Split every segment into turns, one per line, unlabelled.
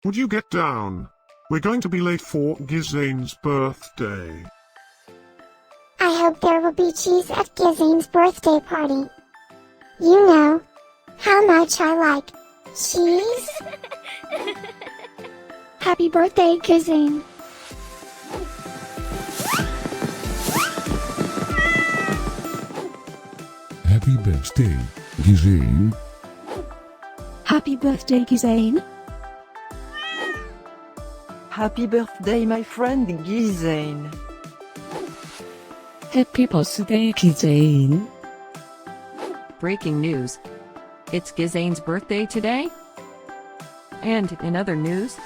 Would you get down? We're going to be late for Gizane's birthday.
I hope there will be cheese at Gizane's birthday party. You know how much I like cheese. Happy birthday, Gizane.
Happy birthday, Gizane.
Happy birthday, Gizane.
Happy birthday, my friend Gizane.
Happy birthday, Gizane.
Breaking news. It's Gizane's birthday today? And in other news,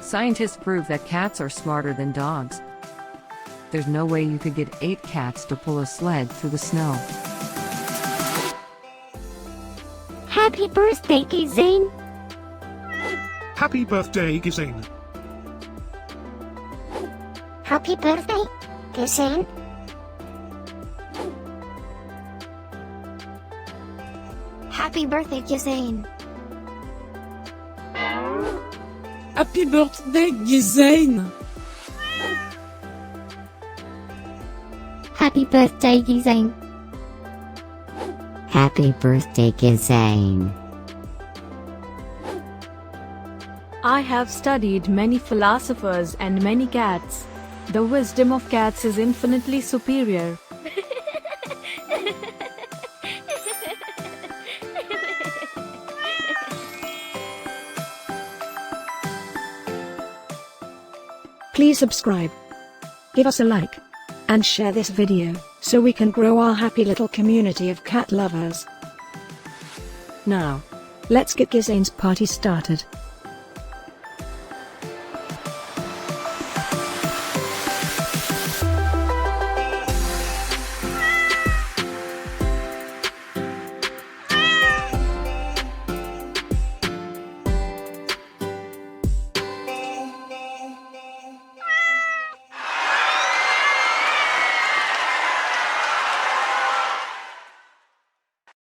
scientists prove that cats are smarter than dogs. There's no way you could get 8 cats to pull a sled through the snow.
Happy birthday, Gizane.
Happy birthday, Gizane.
Happy birthday, Gizane. Happy birthday, Gizane.
Happy birthday, Gizane.
Happy birthday, Gizane.
Happy birthday, Gizane.
I have studied many philosophers and many cats. The wisdom of cats is infinitely superior.
Please subscribe, give us a like, and share this video, so we can grow our happy little community of cat lovers. Now, let's get Gizane's party started.